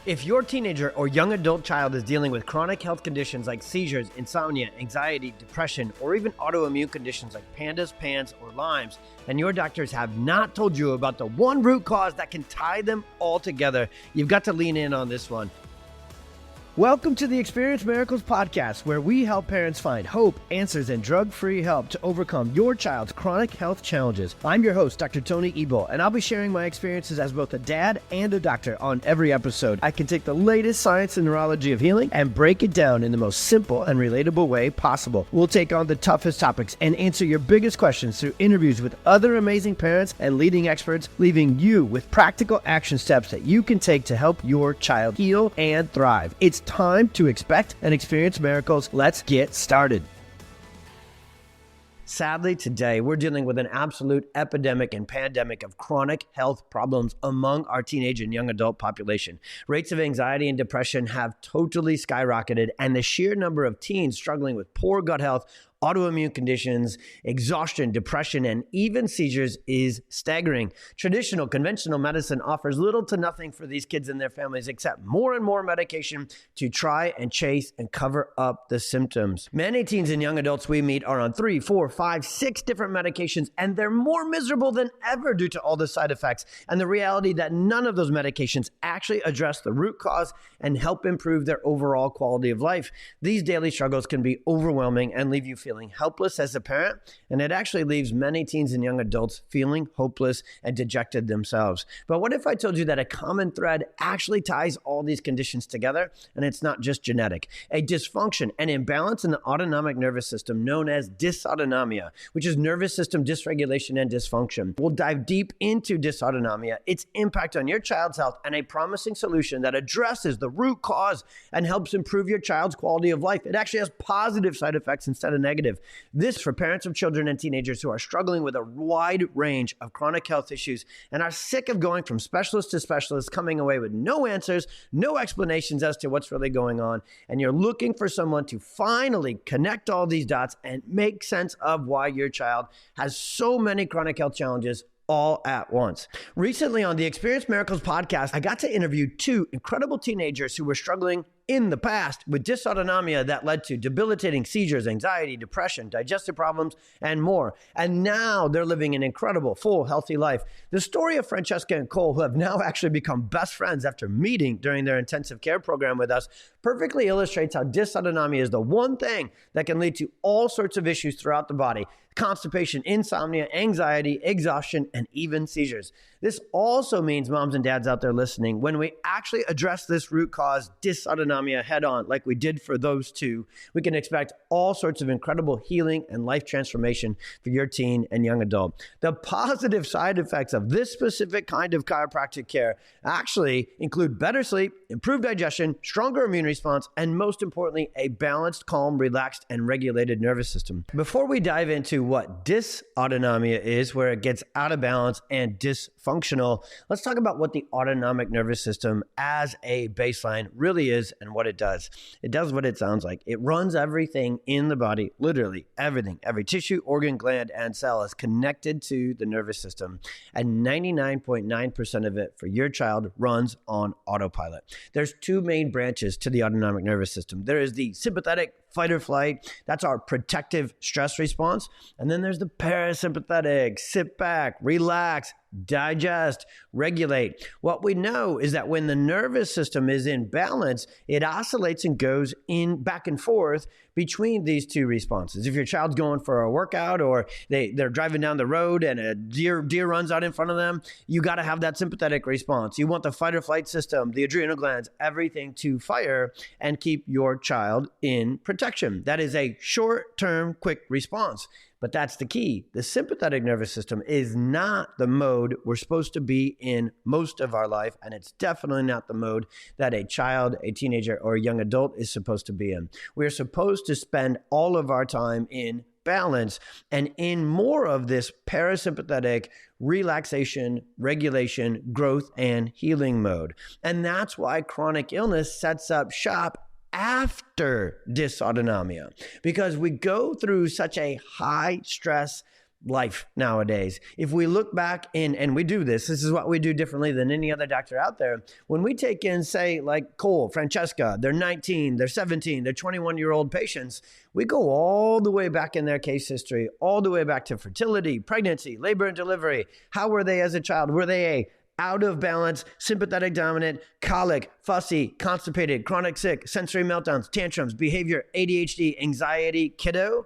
If your teenager or young adult child is dealing with chronic health conditions like seizures, insomnia, anxiety, depression, or even autoimmune conditions like PANDAS, PANS, or Lyme's, and your doctors have not told you about the one root cause that can tie them all together, you've got to lean in on this one. Welcome to the Experience Miracles podcast, where we help parents find hope, answers, and drug-free help to overcome your child's chronic health challenges. I'm your host, Dr. Tony Ebel, and I'll be sharing my experiences as both a dad and a doctor on every episode. I can take the latest science and neurology of healing and break it down in the most simple and relatable way possible. We'll take on the toughest topics and answer your biggest questions through interviews with other amazing parents and leading experts, leaving you with practical action steps that you can take to help your child heal and thrive. It's time to expect and experience miracles. Let's get started. Sadly, today we're dealing with an absolute epidemic and pandemic of chronic health problems among our teenage and young adult population. Rates of anxiety and depression have totally skyrocketed, and the sheer number of teens struggling with poor gut health, autoimmune conditions, exhaustion, depression, and even seizures is staggering. Traditional, conventional medicine offers little to nothing for these kids and their families except more and more medication to try and chase and cover up the symptoms. Many teens and young adults we meet are on 3, 4, 5, 6 different medications, and they're more miserable than ever due to all the side effects and the reality that none of those medications actually address the root cause and help improve their overall quality of life. These daily struggles can be overwhelming and leave you feeling helpless as a parent, and it actually leaves many teens and young adults feeling hopeless and dejected themselves. But what if I told you that a common thread actually ties all these conditions together, and it's not just genetic? A dysfunction, an imbalance in the autonomic nervous system known as dysautonomia, which is nervous system dysregulation and dysfunction. We'll dive deep into dysautonomia, its impact on your child's health, and a promising solution that addresses the root cause and helps improve your child's quality of life. It actually has positive side effects instead of negative. This for parents of children and teenagers who are struggling with a wide range of chronic health issues and are sick of going from specialist to specialist, coming away with no answers, no explanations as to what's really going on, and you're looking for someone to finally connect all these dots and make sense of why your child has so many chronic health challenges all at once. Recently on the Experience Miracles podcast, I got to interview 2 incredible teenagers who were struggling in the past with dysautonomia that led to debilitating seizures, anxiety, depression, digestive problems, and more. And now they're living an incredible, full, healthy life. The story of Francesca and Cole, who have now actually become best friends after meeting during their intensive care program with us, perfectly illustrates how dysautonomia is the one thing that can lead to all sorts of issues throughout the body: constipation, insomnia, anxiety, exhaustion, and even seizures. This also means, moms and dads out there listening, when we actually address this root cause, dysautonomia, head on, like we did for those 2, we can expect all sorts of incredible healing and life transformation for your teen and young adult. The positive side effects of this specific kind of chiropractic care actually include better sleep, improved digestion, stronger immune response, and most importantly, a balanced, calm, relaxed, and regulated nervous system. Before we dive into what dysautonomia is, where it gets out of balance and dysfunctional, let's talk about what the autonomic nervous system as a baseline really is and what it does. It does what it sounds like. It runs everything in the body, literally everything. Every tissue, organ, gland, and cell is connected to the nervous system, and 99.9% of it for your child runs on autopilot. There's 2 main branches to the autonomic nervous system. There is the sympathetic fight or flight. That's our protective stress response. And then there's the parasympathetic, sit back, relax, digest, regulate. What we know is that when the nervous system is in balance, it oscillates and goes in back and forth between these 2 responses. If your child's going for a workout or they're driving down the road and a deer runs out in front of them, you got to have that sympathetic response. You want the fight or flight system, the adrenal glands, everything to fire and keep your child in protection. That is a short-term, quick response. But that's the key. The sympathetic nervous system is not the mode we're supposed to be in most of our life, and it's definitely not the mode that a child, a teenager, or a young adult is supposed to be in. We're supposed to spend all of our time in balance and in more of this parasympathetic relaxation, regulation, growth, and healing mode. And that's why chronic illness sets up shop after dysautonomia, because we go through such a high stress life nowadays. If we look back and we do this is what we do differently than any other doctor out there. When we take in, say, like Cole, Francesca, they're 19, they're 17, they're 21-year-old patients, we go all the way back in their case history, all the way back to fertility, pregnancy, labor and delivery. How were they as a child? Were they a out of balance, sympathetic dominant, colic, fussy, constipated, chronic sick, sensory meltdowns, tantrums, behavior, ADHD, anxiety kiddo?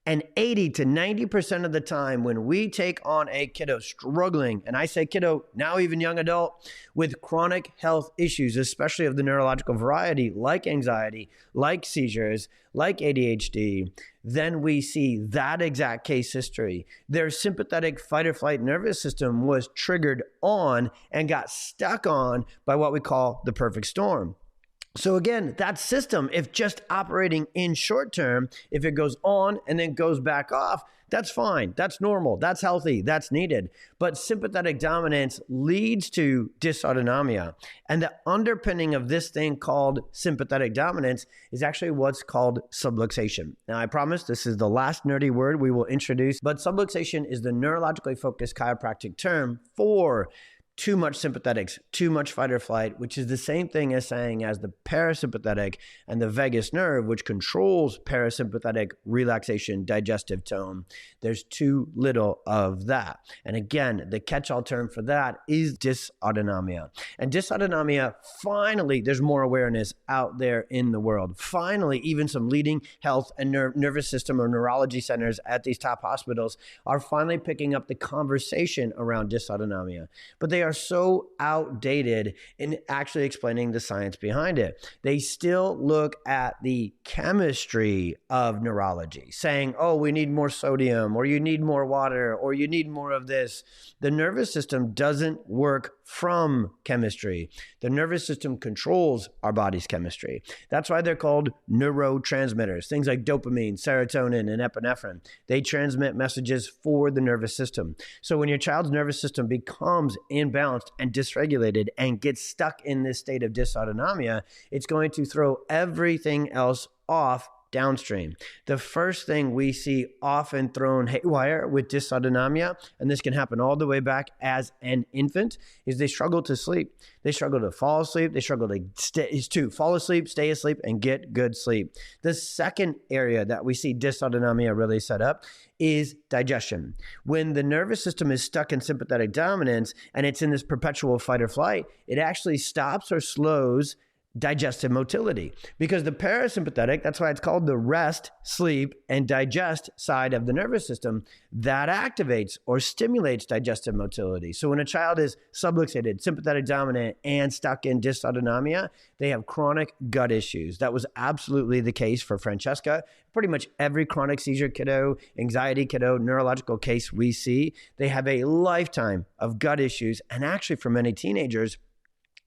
And 80 to 90% of the time when we take on a kiddo struggling, and I say kiddo, now even young adult, with chronic health issues, especially of the neurological variety, like anxiety, like seizures, like ADHD, then we see that exact case history. Their sympathetic fight or flight nervous system was triggered on and got stuck on by what we call the perfect storm. So again, that system, if just operating in short term, if it goes on and then goes back off, that's fine. That's normal. That's healthy. That's needed. But sympathetic dominance leads to dysautonomia. And the underpinning of this thing called sympathetic dominance is actually what's called subluxation. Now, I promise this is the last nerdy word we will introduce, but subluxation is the neurologically-focused chiropractic term for too much sympathetics, too much fight or flight, which is the same thing as saying as the parasympathetic and the vagus nerve, which controls parasympathetic relaxation, digestive tone. There's too little of that. And again, the catch-all term for that is dysautonomia. And dysautonomia, finally, there's more awareness out there in the world. Finally, even some leading health and nervous system or neurology centers at these top hospitals are finally picking up the conversation around dysautonomia. But they are so outdated in actually explaining the science behind it. They still look at the chemistry of neurology, saying, oh, we need more sodium, or you need more water, or you need more of this. The nervous system doesn't work from chemistry. The nervous system controls our body's chemistry. That's why they're called neurotransmitters, things like dopamine, serotonin, and epinephrine. They transmit messages for the nervous system. So when your child's nervous system becomes imbalanced and dysregulated and gets stuck in this state of dysautonomia, it's going to throw everything else off downstream. The first thing we see often thrown haywire with dysautonomia, and this can happen all the way back as an infant, is they struggle to sleep. They struggle to fall asleep. They struggle to fall asleep, stay asleep, and get good sleep. The second area that we see dysautonomia really set up is digestion. When the nervous system is stuck in sympathetic dominance and it's in this perpetual fight or flight, it actually stops or slows digestive motility, because the parasympathetic, that's why it's called the rest, sleep, and digest side of the nervous system, that activates or stimulates digestive motility. So when a child is subluxated, sympathetic dominant, and stuck in dysautonomia, they have chronic gut issues. That was absolutely the case for Francesca. Pretty much every chronic seizure kiddo, anxiety kiddo, neurological case we see, they have a lifetime of gut issues. And actually for many teenagers,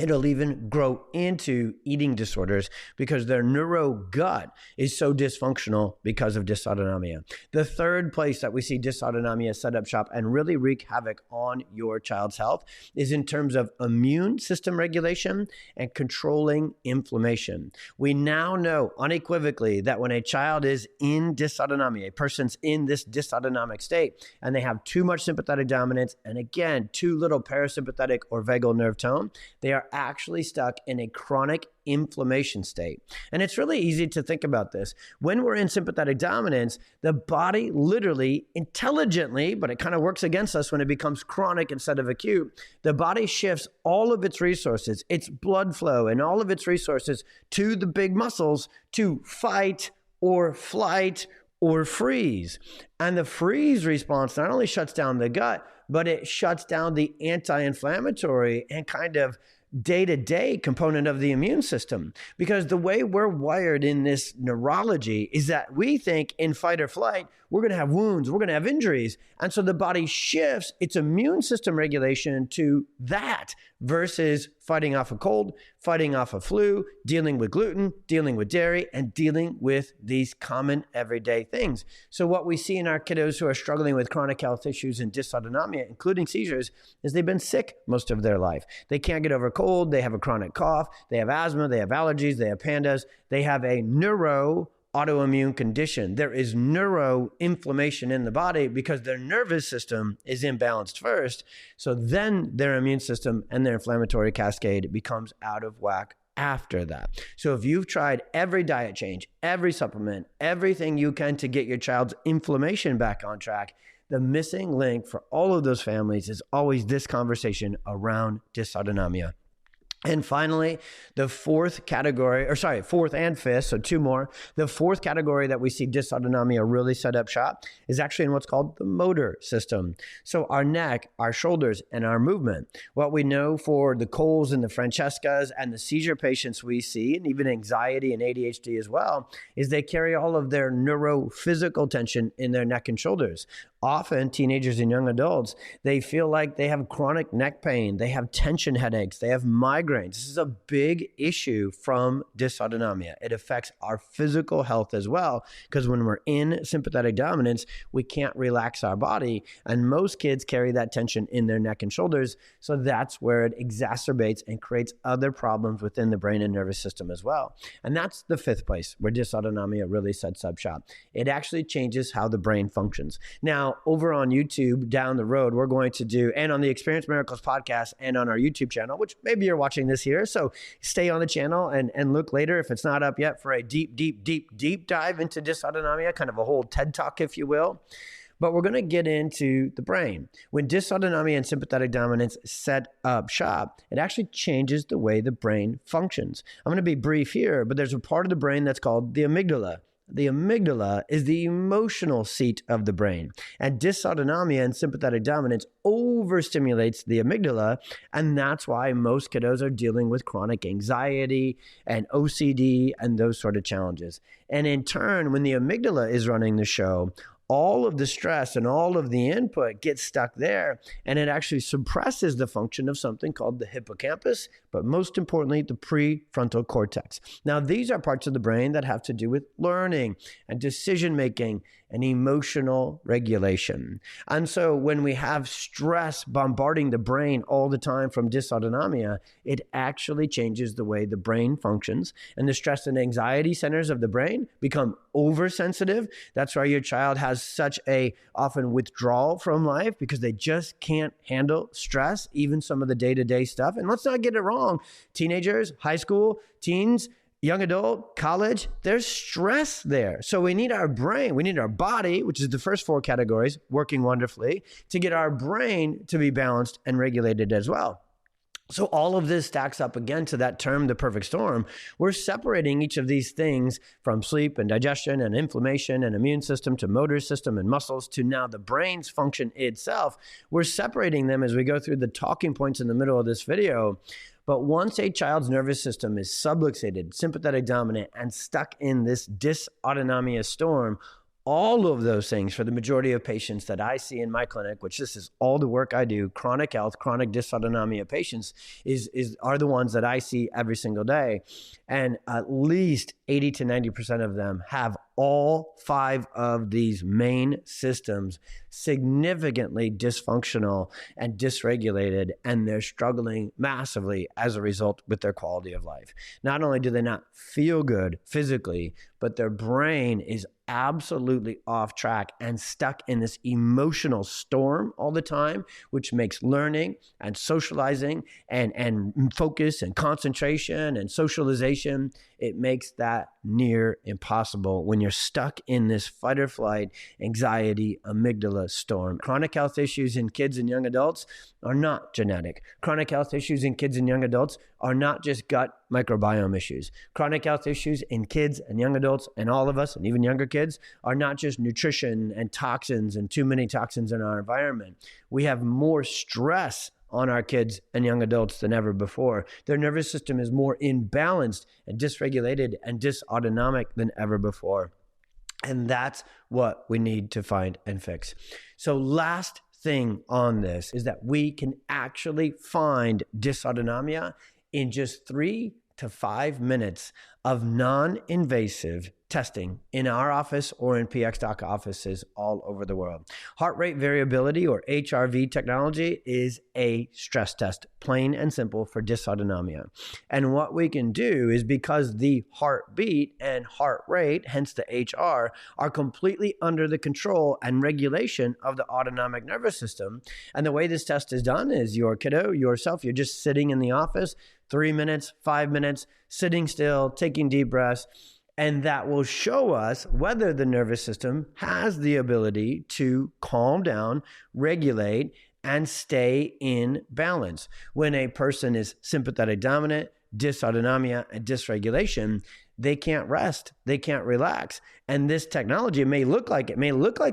it'll even grow into eating disorders because their neurogut is so dysfunctional because of dysautonomia. The third place that we see dysautonomia set up shop and really wreak havoc on your child's health is in terms of immune system regulation and controlling inflammation. We now know unequivocally that when a child is in dysautonomia, a person's in this dysautonomic state, and they have too much sympathetic dominance and again, too little parasympathetic or vagal nerve tone, they are actually stuck in a chronic inflammation state. And it's really easy to think about this. When we're in sympathetic dominance, the body literally, intelligently, but it kind of works against us when it becomes chronic instead of acute, the body shifts all of its resources, its blood flow, and all of its resources to the big muscles to fight or flight or freeze. And the freeze response not only shuts down the gut, but it shuts down the anti-inflammatory and kind of day-to-day component of the immune system. Because the way we're wired in this neurology is that we think in fight or flight, we're going to have wounds, we're going to have injuries. And so the body shifts its immune system regulation to that versus fighting off a cold, fighting off a flu, dealing with gluten, dealing with dairy, and dealing with these common everyday things. So what we see in our kiddos who are struggling with chronic health issues and dysautonomia, including seizures, is they've been sick most of their life. They can't get over a cold, they have a chronic cough, they have asthma, they have allergies, they have pandas, they have a autoimmune condition. There is neuroinflammation in the body because their nervous system is imbalanced first. So then their immune system and their inflammatory cascade becomes out of whack after that. So if you've tried every diet change, every supplement, everything you can to get your child's inflammation back on track, the missing link for all of those families is always this conversation around dysautonomia. And finally, the fourth and fifth, so two more. The fourth category that we see dysautonomia really set up shop is actually in what's called the motor system. So our neck, our shoulders, and our movement. What we know for the Coles and the Francescas and the seizure patients we see, and even anxiety and ADHD as well, is they carry all of their neurophysical tension in their neck and shoulders. Often teenagers and young adults, they feel like they have chronic neck pain, they have tension headaches, they have migraines. This is a big issue from dysautonomia. It affects our physical health as well, because when we're in sympathetic dominance, we can't relax our body. And most kids carry that tension in their neck and shoulders. So that's where it exacerbates and creates other problems within the brain and nervous system as well. And that's the fifth place where dysautonomia really sets up shop. It actually changes how the brain functions. Now, over on YouTube down the road, we're going to do, and on the Experience Miracles podcast and on our YouTube channel, which maybe you're watching this here, so stay on the channel and look later if it's not up yet for a deep dive into dysautonomia, kind of a whole TED Talk, if you will. But we're going to get into the brain. When dysautonomia and sympathetic dominance set up shop, it actually changes the way the brain functions. I'm going to be brief here, but there's a part of the brain that's called the amygdala. The amygdala is the emotional seat of the brain, and dysautonomia and sympathetic dominance overstimulates the amygdala, and that's why most kiddos are dealing with chronic anxiety and OCD and those sort of challenges. And in turn, when the amygdala is running the show, all of the stress and all of the input gets stuck there, and it actually suppresses the function of something called the hippocampus, but most importantly, the prefrontal cortex. Now, these are parts of the brain that have to do with learning and decision-making and emotional regulation. And so when we have stress bombarding the brain all the time from dysautonomia, it actually changes the way the brain functions, and the stress and anxiety centers of the brain become oversensitive. That's why your child has such a often withdrawal from life, because they just can't handle stress, even some of the day-to-day stuff. And let's not get it wrong. Teenagers, high school, teens, young adult, college, there's stress there. So we need our brain, we need our body, which is the first four categories, working wonderfully, to get our brain to be balanced and regulated as well. So all of this stacks up again to that term, the perfect storm. We're separating each of these things from sleep and digestion and inflammation and immune system to motor system and muscles to now the brain's function itself. We're separating them as we go through the talking points in the middle of this video. But once a child's nervous system is subluxated, sympathetic dominant, and stuck in this dysautonomia storm, all of those things for the majority of patients that I see in my clinic, which this is all the work I do, chronic health, chronic dysautonomia patients are the ones that I see every single day. And at least 80 to 90% of them have all five of these main systems significantly dysfunctional and dysregulated, and they're struggling massively as a result with their quality of life. Not only do they not feel good physically, but their brain is absolutely off track and stuck in this emotional storm all the time, which makes learning and socializing and focus and concentration and socialization, it makes that near impossible when you're stuck in this fight or flight, anxiety, amygdala storm. Chronic health issues in kids and young adults are not genetic. Chronic health issues in kids and young adults are not just gut microbiome issues. Chronic health issues in kids and young adults and all of us and even younger kids are not just nutrition and toxins and too many toxins in our environment. We have more stress on our kids and young adults than ever before. Their nervous system is more imbalanced and dysregulated and dysautonomic than ever before. And that's what we need to find and fix. So last thing on this is that we can actually find dysautonomia in just 3 to 5 minutes of non-invasive testing in our office or in PXDoc offices all over the world. Heart rate variability, or HRV technology, is a stress test, plain and simple, for dysautonomia. And what we can do is, because the heartbeat and heart rate, hence the HR, are completely under the control and regulation of the autonomic nervous system. And the way this test is done is your kiddo, yourself, you're just sitting in the office, 3 minutes, 5 minutes, sitting still, taking deep breaths. And that will show us whether the nervous system has the ability to calm down, regulate, and stay in balance. When a person is sympathetic dominant, dysautonomia, and dysregulation, they can't rest, they can't relax. And this technology may look like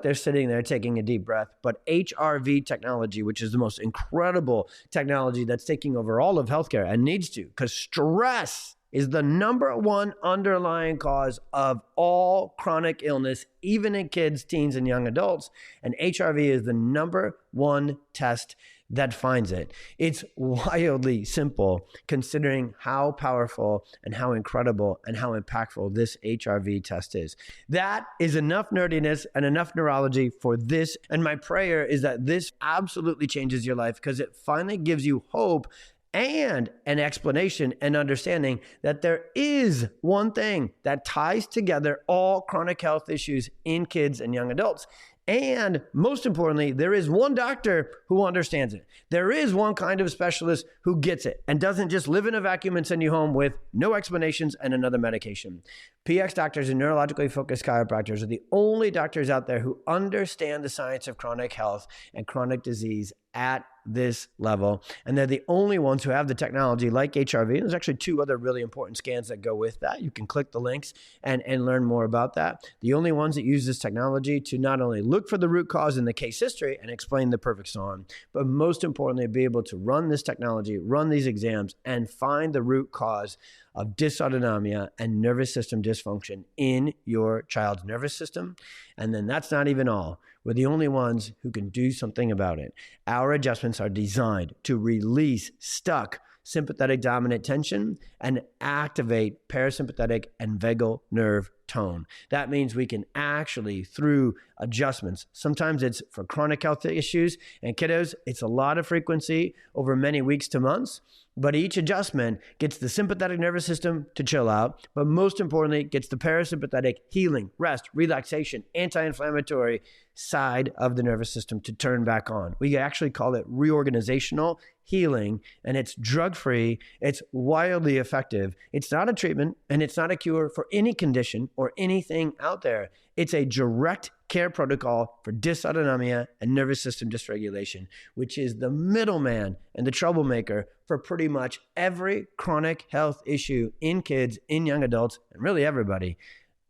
they're sitting there taking a deep breath, but HRV technology, which is the most incredible technology that's taking over all of healthcare and needs to, because stress is the number one underlying cause of all chronic illness, even in kids, teens, and young adults. And HRV is the number one test that finds it. It's wildly simple, considering how powerful and how incredible and how impactful this HRV test is. That is enough nerdiness and enough neurology for this. And my prayer is that this absolutely changes your life, because it finally gives you hope and an explanation and understanding that there is one thing that ties together all chronic health issues in kids and young adults. And most importantly, there is one doctor who understands it. There is one kind of specialist who gets it and doesn't just live in a vacuum and send you home with no explanations and another medication. PX doctors and neurologically focused chiropractors are the only doctors out there who understand the science of chronic health and chronic disease at this level. And they're the only ones who have the technology like HRV. And there's actually 2 other really important scans that go with that. You can click the links and learn more about that. The only ones that use this technology to not only look for the root cause in the case history and explain the perfect storm, but most importantly, be able to run this technology, run these exams, and find the root cause of dysautonomia and nervous system dysfunction in your child's nervous system. And then that's not even all. We're the only ones who can do something about it. Our adjustments are designed to release stuck sympathetic dominant tension and activate parasympathetic and vagal nerve tone. That means we can actually, through adjustments, sometimes it's for chronic health issues, and kiddos, it's a lot of frequency over many weeks to months, but each adjustment gets the sympathetic nervous system to chill out, but most importantly, gets the parasympathetic healing, rest, relaxation, anti-inflammatory side of the nervous system to turn back on. We actually call it reorganizational healing, and it's drug-free. It's wildly effective. It's not a treatment, and it's not a cure for any condition or anything out there. It's a direct care protocol for dysautonomia and nervous system dysregulation, which is the middleman and the troublemaker for pretty much every chronic health issue in kids, in young adults, and really everybody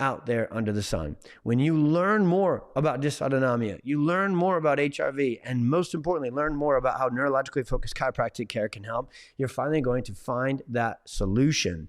out there under the sun. When you learn more about dysautonomia, you learn more about HRV, and most importantly, learn more about how neurologically focused chiropractic care can help, you're finally going to find that solution,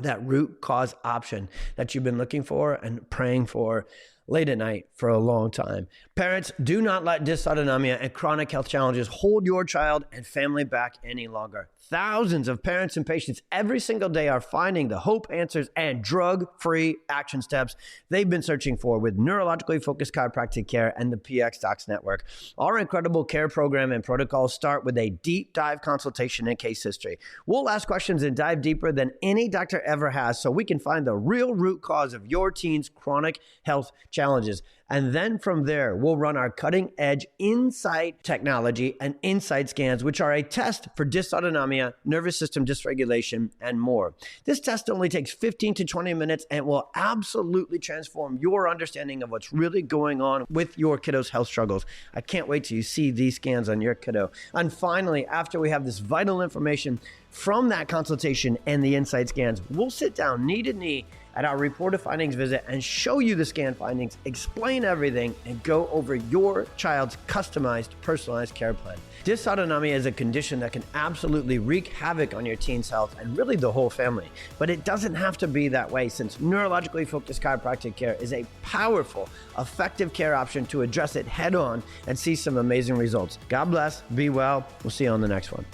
that root cause option that you've been looking for and praying for late at night for a long time. Parents, do not let dysautonomia and chronic health challenges hold your child and family back any longer. Thousands of parents and patients every single day are finding the hope, answers, and drug-free action steps they've been searching for with neurologically focused chiropractic care and the PX Docs Network. Our incredible care program and protocols start with a deep dive consultation and case history. We'll ask questions and dive deeper than any doctor ever has so we can find the real root cause of your teen's chronic health challenges. And then from there, we'll run our cutting-edge Insight technology and Insight scans, which are a test for dysautonomia, nervous system dysregulation, and more. This test only takes 15 to 20 minutes and will absolutely transform your understanding of what's really going on with your kiddo's health struggles. I can't wait till you see these scans on your kiddo. And finally, after we have this vital information from that consultation and the Insight scans, we'll sit down knee to knee at our reported findings visit and show you the scan findings, explain everything, and go over your child's customized, personalized care plan. Dysautonomia is a condition that can absolutely wreak havoc on your teen's health and really the whole family. But it doesn't have to be that way, since neurologically focused chiropractic care is a powerful, effective care option to address it head on and see some amazing results. God bless, be well. We'll see you on the next one.